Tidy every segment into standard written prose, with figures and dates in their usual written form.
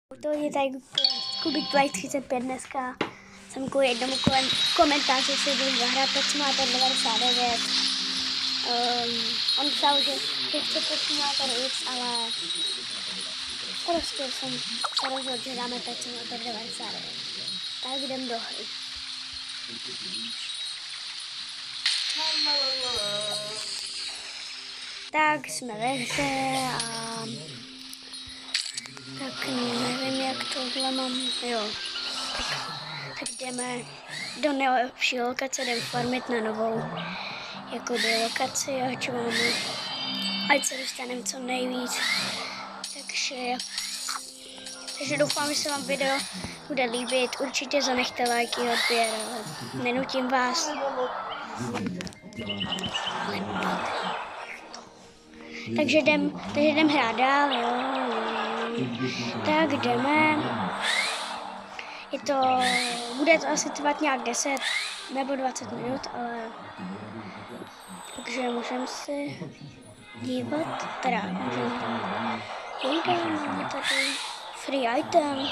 To je tady Kubik Play 35 dneska. Jsem kvůli jednomu komentáři si jdu zahrát Pet Simulator 99. On psal, že chce Pet Simulator X, ale prostě jsem se rozhodl, že dáme Pet Simulator 99. Tak jdem do hry. Tak jsme ve hře a tak nevím, jak tohle mám, jo. Tak jdeme do nejlepší lokace, jdeme farmit na novou jakoby lokaci, ať máme, ať se dostaneme co nejvíc. Takže doufám, že se vám video bude líbit, určitě zanechte like i odběr, ale nenutím vás. Takže jdem hrát dál, jo. Tak jdeme. Bude to asi trvat nějak 10 nebo 20 minut, ale takže můžeme si dívat, teda máme tady free item.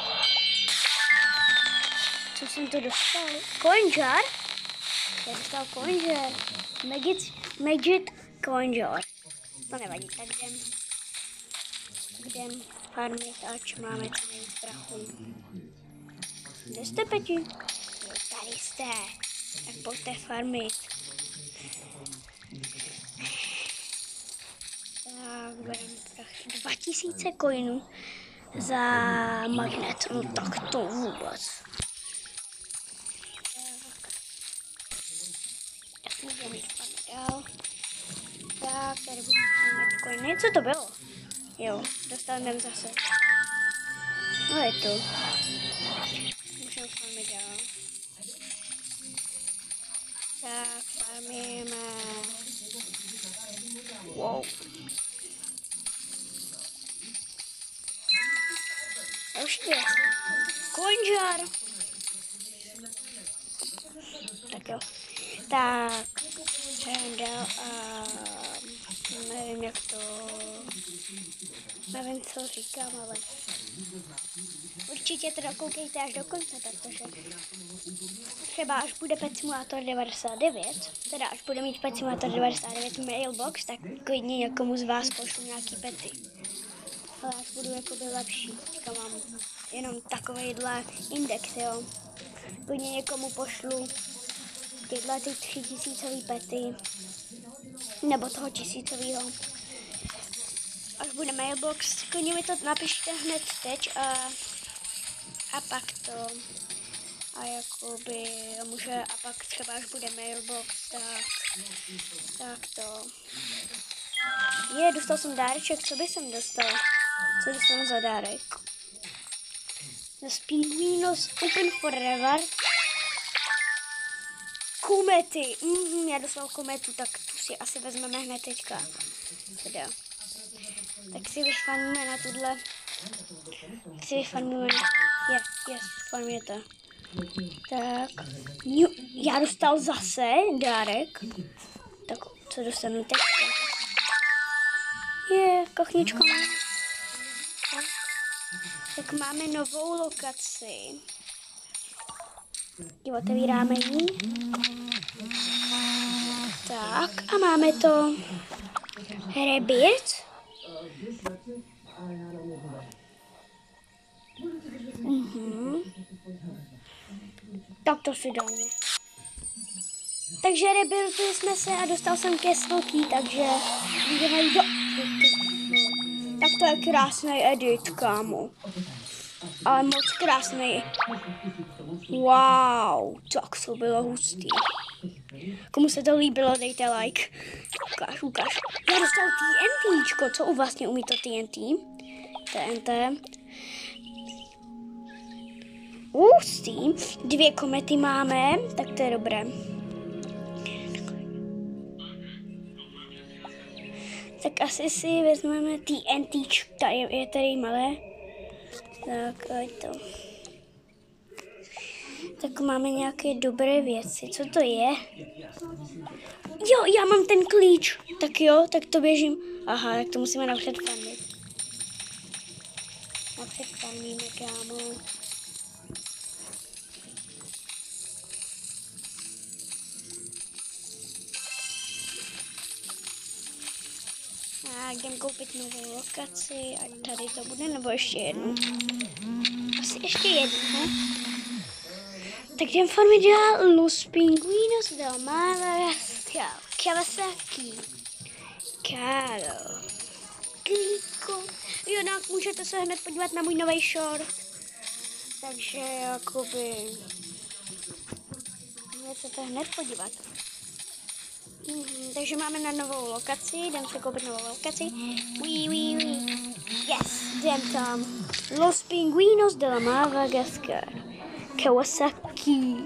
Co jsem to dostal? Coin jar? Já dostal coin jar. Magic coin jar. To nevadí, tak jdem farmit, ač máme co nejvíc prachu. Kde jste, Peti? Tady jste. Tak pojďte farmit. Tak budeme prach 2000 coinů za magnet. No tak to vůbec. Tak můžeme jít farmit dál. Tak, tady budeme farmit coiny. Co to bylo? Jo, dostaneme zase. No je to. Můžeme farmit dál. Tak, farmíme. Wow. Další věc. Coin jar. Tak jo. Tak, jdem dál a nevím jak to... Nevím, co říkám, ale určitě teda koukejte až do konce, protože třeba až bude Pet Simulator 99, teda až bude mít Pet Simulator 99 mailbox, tak klidně někomu z vás pošlu nějaký pety. Ale až budu jakoby lepší, teďka mám jenom takovejhle index, jo. Klidně někomu pošlu tyhle ty 3000 pety, nebo toho 1000. Až bude mailbox, klidně mi to napište hned teď a pak to a pak třeba až bude mailbox, tak to. Dostal jsem dáreček, co by jsem dostal? Co dostanu za dárek? The Pinguinos Open Forever. Komety, já dostal kometu, tak tu si asi vezmeme hned teďka. Teda. Tak si vyfarmíme na tuhle. Farmujete. Tak. Já dostal zase dárek. Tak co dostanu teď? Kachnička. Tak máme novou lokaci. Otevíráme ji. Tak a máme to Rebirth. Tak to si dáme. Takže rebirtuli jsme se a dostal jsem ke velký, takže jdeme do... Tak to je krásný edit, kámo. Ale moc krásný. Wow, tak to bylo hustý. Komu se to líbilo, dejte like. Ukáž. Já dostal TNTčko, co vlastně umí to TNT? TNT. Hustý. 2 komety máme, tak to je dobré. Tak asi si vezmeme TNT, tady je tady malé. Tak, ať to. Tak máme nějaké dobré věci. Co to je? Jo, já mám ten klíč. Tak jo, tak to běžím. Aha, tak to musíme napřed farmit. A překrmíme, kámo. A jdem koupit novou lokaci, ať tady to bude, nebo ještě jednu. Asi ještě jednu, ne? Tak jdem farmit dál. Los Pingüinos del Madagascar. Kawasaki. Karo. Kliko. Jo, no, můžete se hned podívat na můj nový short. Takže jakoby... Můžete se hned podívat. Takže máme na novou lokaci, jdem se koupit novou lokaci. Yes, jdem tam. Los Pingüinos del Madagascar. Kawasaki.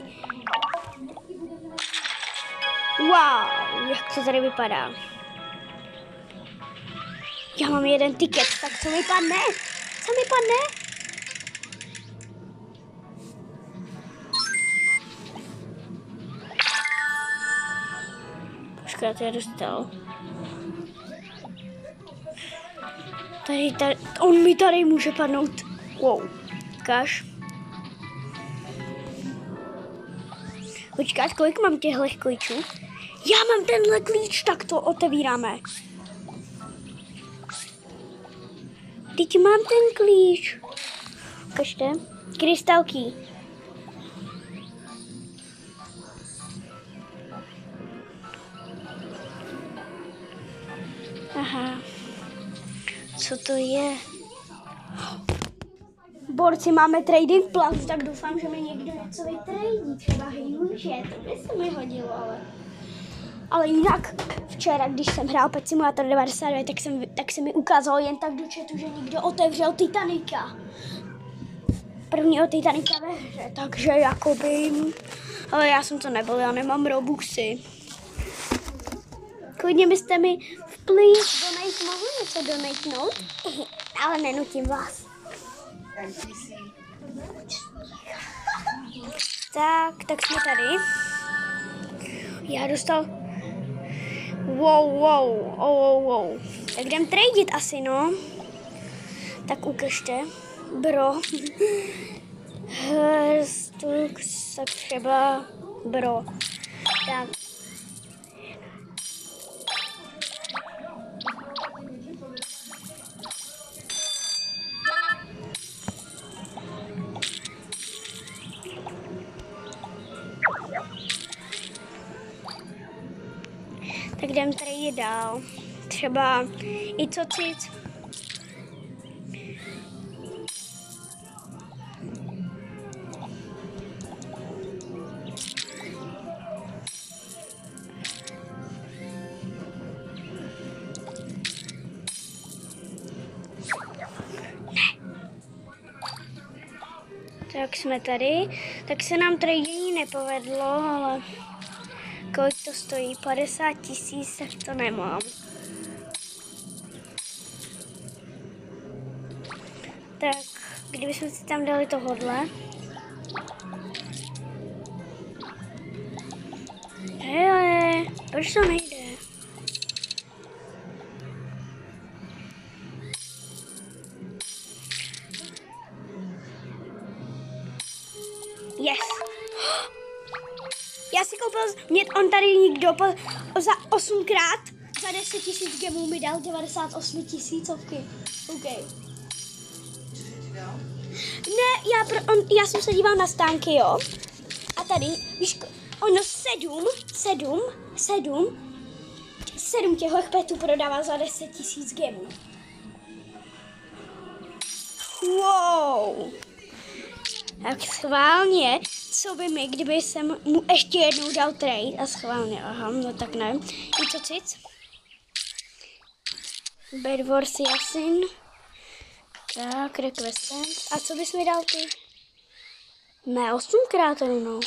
Wow, jak to tady vypadá. Já mám jeden tiket, tak co mi padne? Co mi padne? Počkat, já dostal. Tady, on mi tady může padnout. Wow, kaž. Počkat, kolik mám těchto klíčů? Já mám tenhle klíč, tak to otevíráme. Teď mám ten klíč. Ukažte. Krystalky. Aha. Co to je? Borci, máme trading plus, tak doufám, že mi někdo něco vytradí. Třeba hejluče, to by se mi hodilo, ale jinak včera, když jsem hrál Pet Simulator 99, tak se mi ukázalo jen tak do chatu, že někdo otevřel Titanica. Prvního Titanica ve hře, takže jakoby... Ale já jsem to nebyl, já nemám Robuxy. Klidně byste mi v Please Donate mohli něco donatenout, ale nenutím vás. Tak jsme tady. Já dostal... Wow. Tak jdem tradit asi, no. Tak ukažte. Bro. Tak třeba bro. Tak. Tak jdem tady dál. Třeba i co cít. Tak jsme tady. Tak se nám trading nepovedlo, ale kolik to stojí? 50 000, tak to nemám. Tak, kdybychom si tam dali tohodle. Hele, proč to nejde? Yes. Já si koupil, on tady někdo za 8krát, za 10 000 gemů mi dal 98 000. OK. Ne, já jsem se díval na stánky, jo. A tady, víš, ono 7 těchto petů prodává za 10 000 gemů. Wow. Tak schválně, co by mi, kdyby jsem mu ještě jednou dal trade a schválně, aha, no tak ne. I co cít? Bad Wars Yasin. Tak, requestent. A co bys mi dal ty? Ne, 8krát rovnou.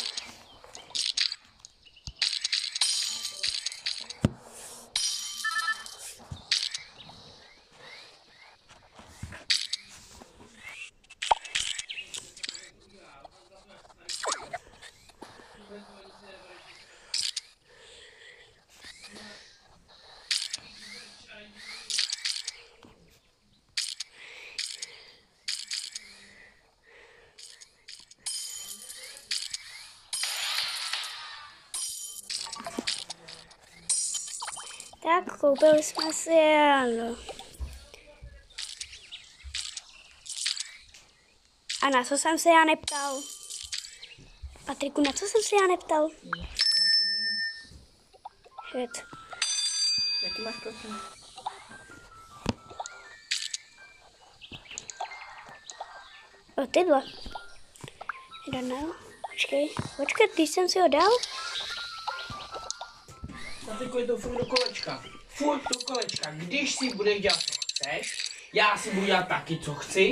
Tak, koupili jsme si je, ano. A na co jsem se já neptal? Patriku, na co jsem se já neptal? Shit. Jaký máš prosím? O, tyhle. I don't know. Počkej, ty jsem si ho dal? Patriku, je to furt do kolečka. Furt do kolečka. Když si budeš dělat, co chceš, já si budu dělat taky, co chci.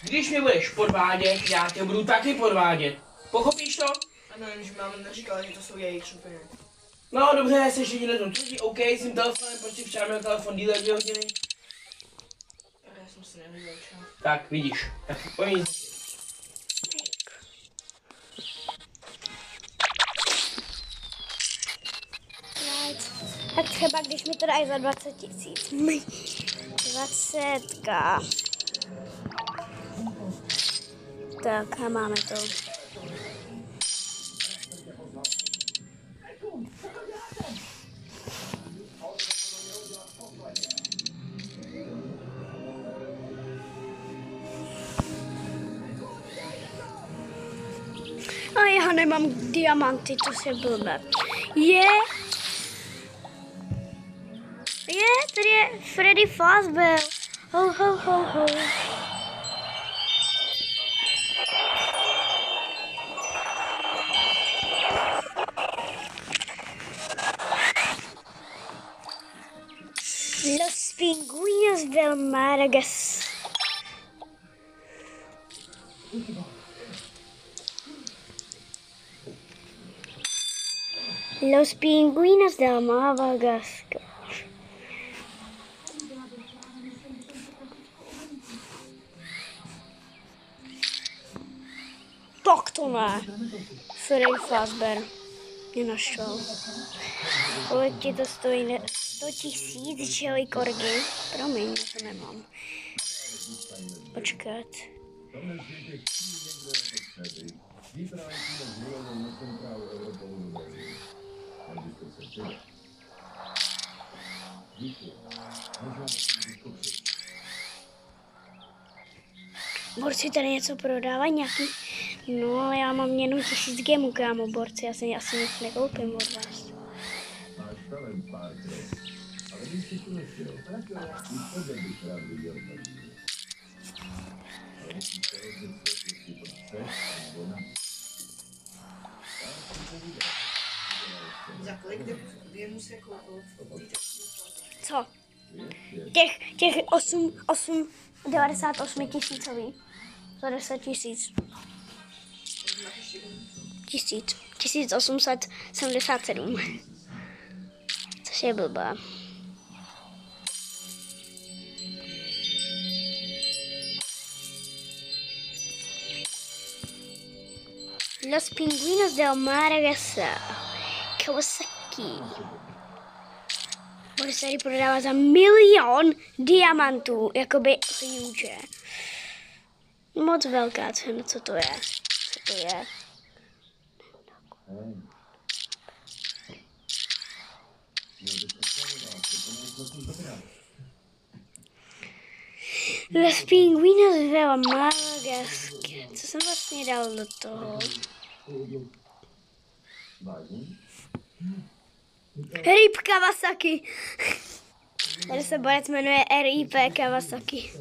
Když mě budeš podvádět, já tě budu taky podvádět. Pochopíš to? Ano, jenže máma neříkala, že to jsou jejich šupiny. No dobře, jsi jediný na tom tvrdí, OK, s tím telefonem, proč si včera měl telefon díle 2 hodiny? Já jsem si neviděl, čo? Tak, vidíš. Tak pojď. Tak třeba, když mi to dají za 20 000. 20. Tak, a máme to. A já nemám diamanty, to se blbe. Tady je Freddy Fazbear. Ho, ho, ho, ho. Los Pingüinos del Madagascar. Los Pingüinos del Madagascar. Tak to ne. Freddy Fazbear mě naštval. Kolik ti to stojí? 100 000 čeli korgy? Promiň, já to nemám. Počkat. Borci tady něco prodávají nějaký? No, já mám jenom 1000 gemů, kámo, borci, já si asi nic nekoupím od vás. Za kolik gemů se koupil? Co? Těch 98 tisícový. Za 10 000. 1877. Což je blbá. Los Pingüinos del Madagascar. Kawasaki. Bude se tady prodávat za 1 000 000 diamantů, jakoby huge. Moc velká cena, co to je? Co to je? Los Pingüinos del Madagascar. Co jsem vlastně dal do toho? RIP Kawasaki. Tady se borec jmenuje RIP Kawasaki.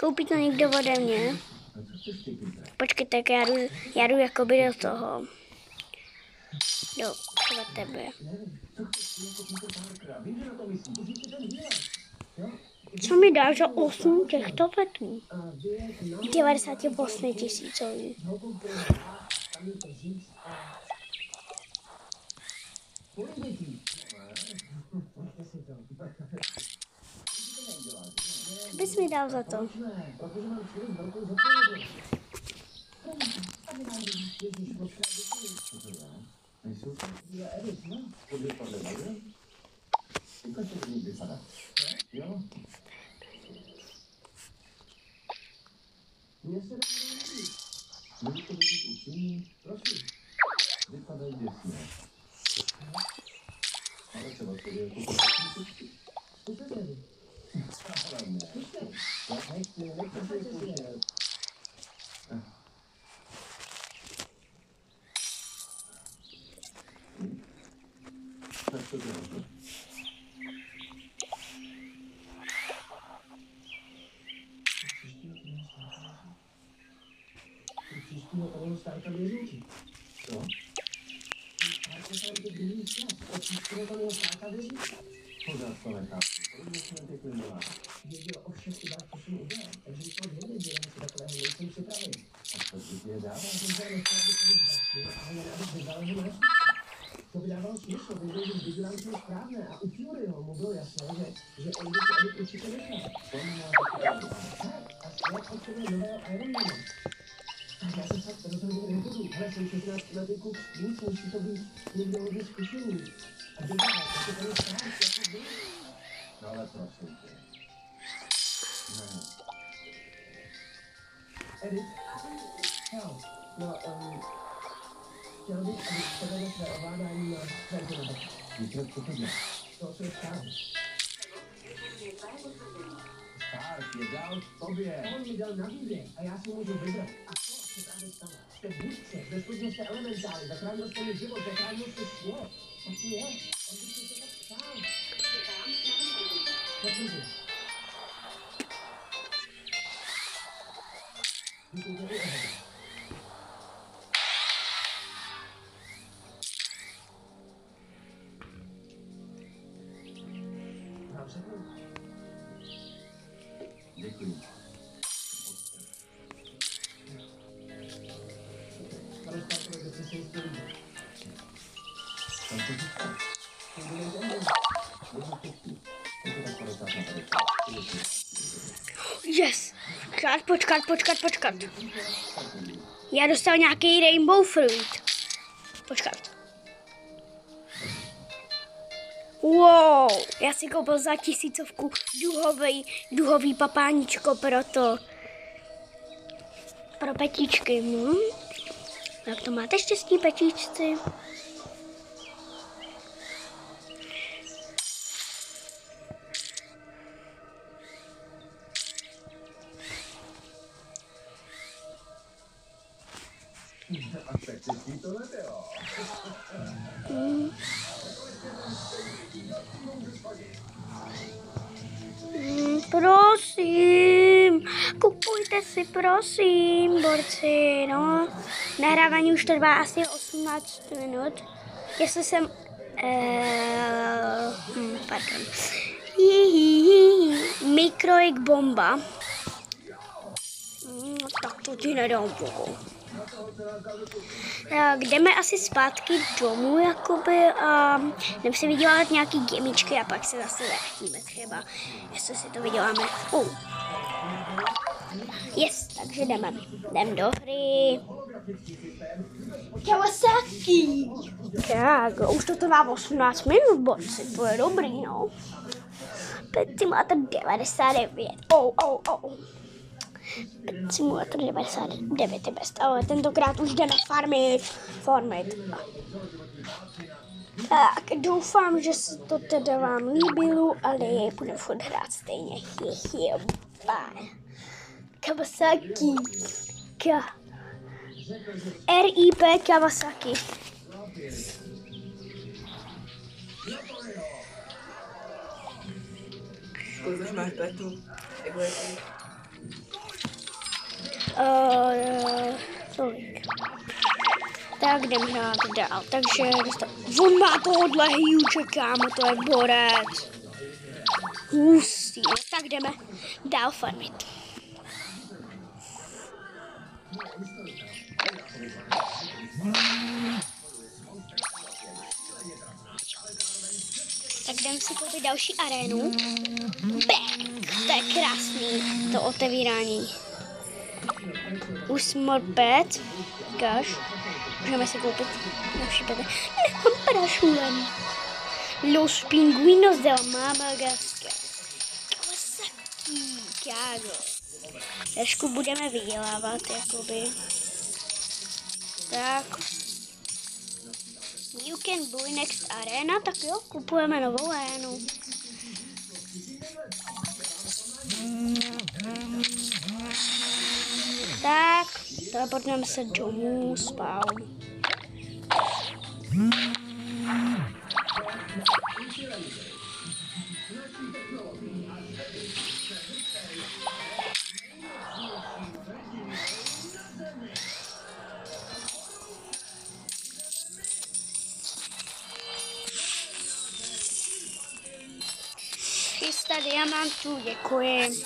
Koupí to někdo ode mě? Počkej, tak já jdu jakoby do toho. Jo, třeba tebe. Co mi dáš za 8 těchto petů? 98 tisícový. Co bys mi dal za to? Děkuji. Yes. Počkat. Já dostal nějaký rainbow fruit. Počkat. Wow, já si koupil za 1000 duhový papáníčko pro petičky. Jak to máte štěstí, petičci? A sexy to nebylo. Prosím, kupujte si, prosím, borci, no. Nahrávání už trvá asi 18 minut. Jestli jsem... pardon. Mikroik bomba. Tak to ti nedám bohu. Jdeme asi zpátky domů, jakoby, a jdeme si vydělat nějaký gemičky a pak se zase vrátíme třeba, jestli si to vyděláme. Yes, takže jdeme do hry. Kawasaki! Tak, už to trvá 18 minut, borci, to je dobrý, no. Pet Simulator 99, Pet Simulator 99 je best, ale tentokrát už jdeme farmit. Tak, doufám, že se to teda vám líbilo, ale budeme furt hrát stejně. Bye. Kawasaki. RIP Kawasaki. Kolik už máš petů? Tolik. Tak jdem hrát dál, takže on má tohohle Hugh, čekáme, to je borec. Hustý, tak jdeme dál farmit. Tak jdeme si koupit další arénu. Bang! To je krásný, to otevírání. Už smorpet. Kaž. Můžeme si koupit další pety. Nemám parašulem. Los pingüinos de Madagascar. Kawasaki. Kágo. Trošku budeme vydělávat, jakoby. Tak. You Can Buy Next Arena, tak jo, kupujeme novou arénu. Tak, teleportujeme se domů, spawn. Diamantů, děkuji.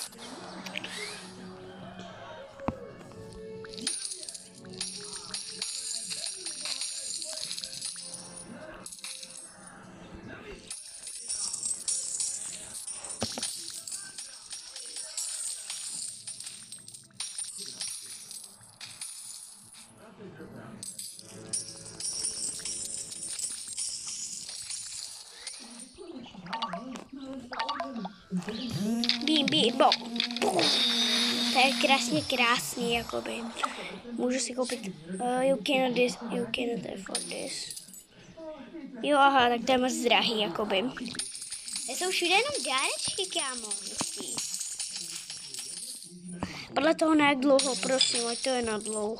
Bo. To je krásný, jakoby. Můžu si koupit you cannot afford this. Jo, aha, tak to je moc drahý, jakoby. To jsou všude jenom dárečky, kámo, myslíš? Podle toho na jak dlouho, prosím, ať to je na dlouho.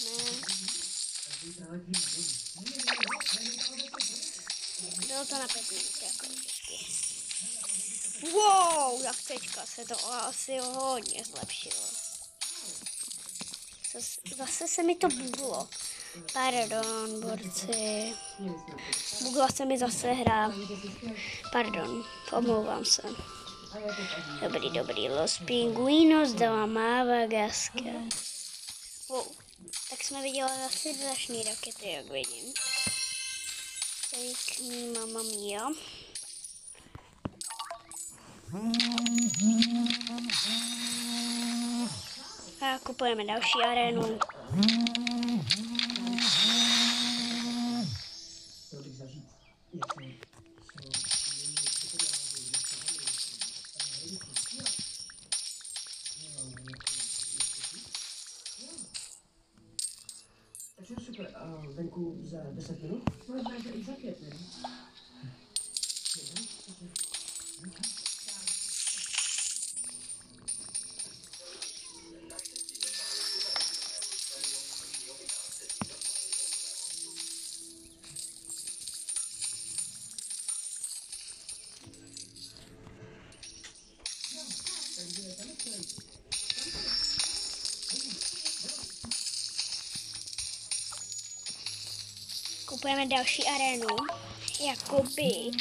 Ne. Bylo to na 5 minut, jako vždycky. Wow, tak teďka se to asi hodně zlepšilo. Zase se mi to buglo. Pardon, borci. Bugla se mi zase hra. Pardon, omlouvám se. Dobrý. Los Pingüinos de la Madagascar. Wow, tak jsme viděli asi dnešní rakety, jak vidím. Take me, mamma mia. A kupujeme další arénu. Venku za 10 minut? Možná, že i za 5 minut. Kupujeme další arénu, jakoby.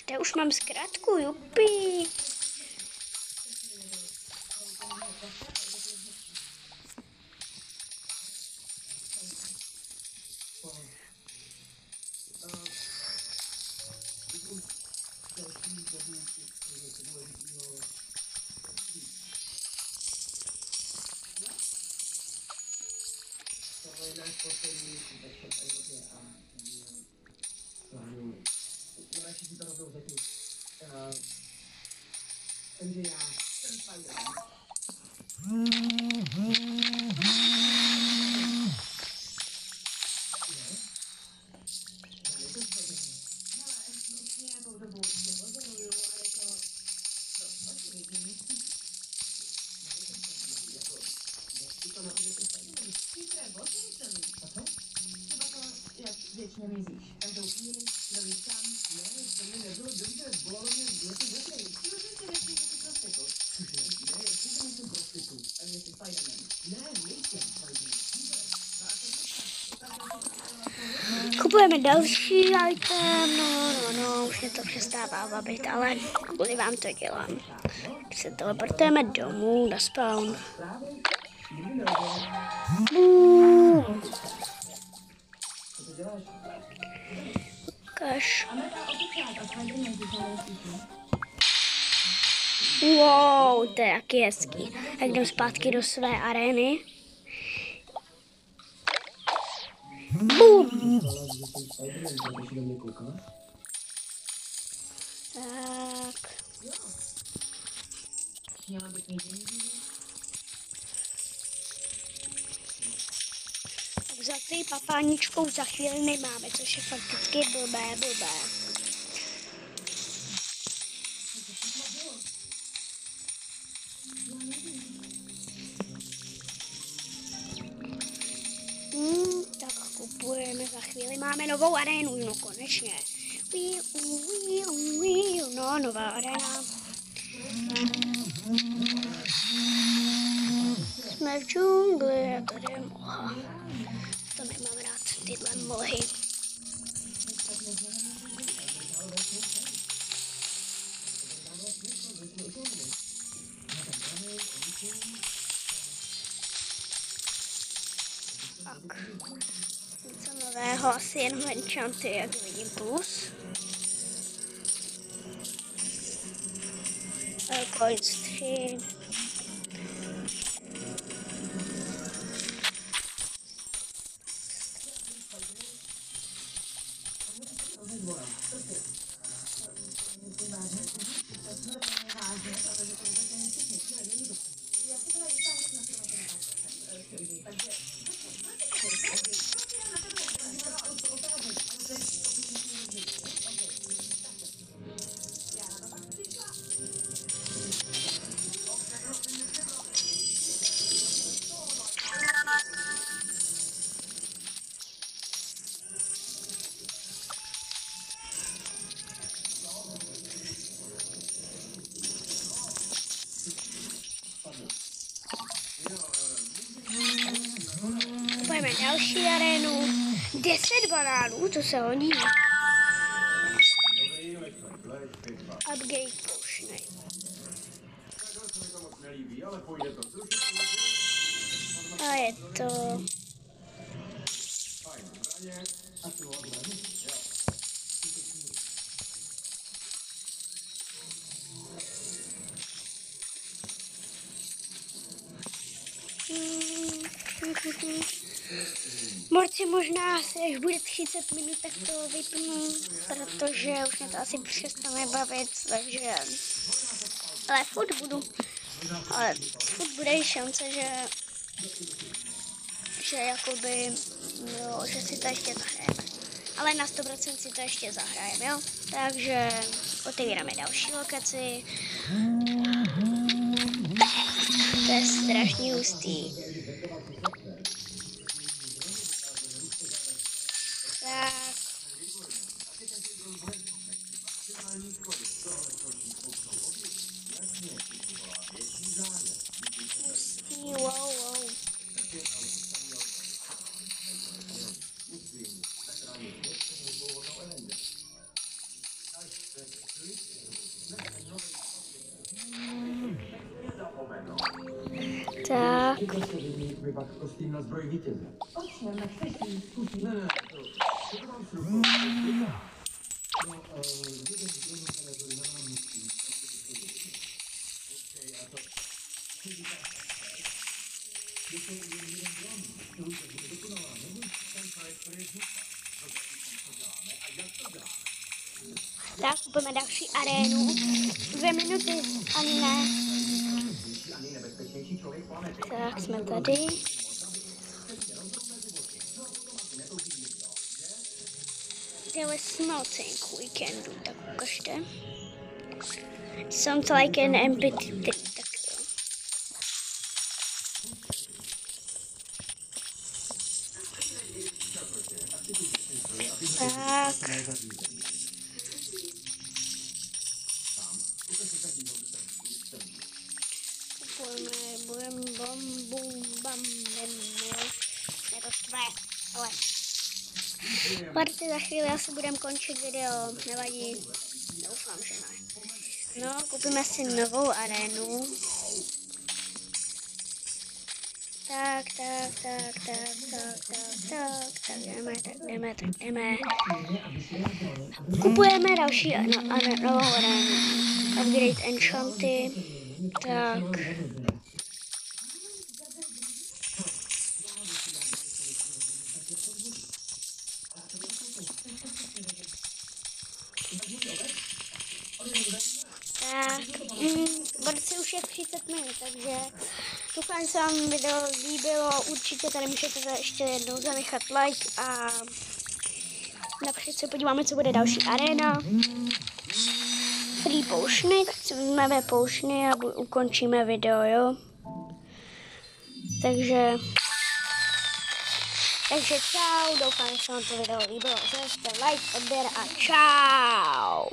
Kde už mám zkrátku, jupi. Takže já jsem Spider-Man. Věčně mizíš. Každou chvíli, mluvíš sám. Ne, to mi nebylo dobře, bolalo mě, je to dobrý. No, že si nechci taky prostitut. Ne, já nejsem prostitut, ale jsi Spider-Man. Ne, nejsem Spider-Man. Kupujeme další item, no, už mě to přestává bavit, ale kvůli vám to dělám. Se teleportujeme domů na spawn. Kaš. Wow, to je taky hezký. Tak jdem zpátky do své arény. Bum! Tak. vzatý papáničkou za chvíli nemáme, což je fakticky blbé. Tak kupujeme za chvíli. Máme novou arénu, no konečně. No, nová aréna. Jsme v džungli a tady je mlha. To nemám rád, tyhle mlhy. Tak, něco nového, asi jenom enchanty, jak vidím, plus. Coins 3. Kupujeme další arénu. 10 banánů, to se hodí. Upgrade potiony. A je to... Borci, možná se, až bude 30 minut, tak to vypnu, protože už mě to asi přestane bavit, takže... Ale furt bude šance, že jakoby, jo, že si to ještě zahrajeme. Ale na 100% si to ještě zahrajeme, jo? Takže otevíráme další lokaci. To je strašně hustý. Tak. Hustý, wow. Tak. Tak, kupujeme další arénu. 2 minuty, ani ne. Tak, jsme tady. There was smelting we can do, tak ukažte. Sounds like an empty thing, tak jo. Tak. Party, za chvíli asi budeme končit video, nevadí, doufám, že ne. No, koupíme si novou arénu. Tak, jdeme. Kupujeme další novou arénu. Upgrade enchanty. Tak. Tak, borci už je 30 minut, takže doufám, že se vám video líbilo. Určitě tady můžete ještě jednou zanechat like a například se podíváme, co bude další arena. Free potiony, tak si vezmeme potiony a ukončíme video, jo. Takže čau, doufám, že se vám to video líbilo. Zaneste like, odběr a čau.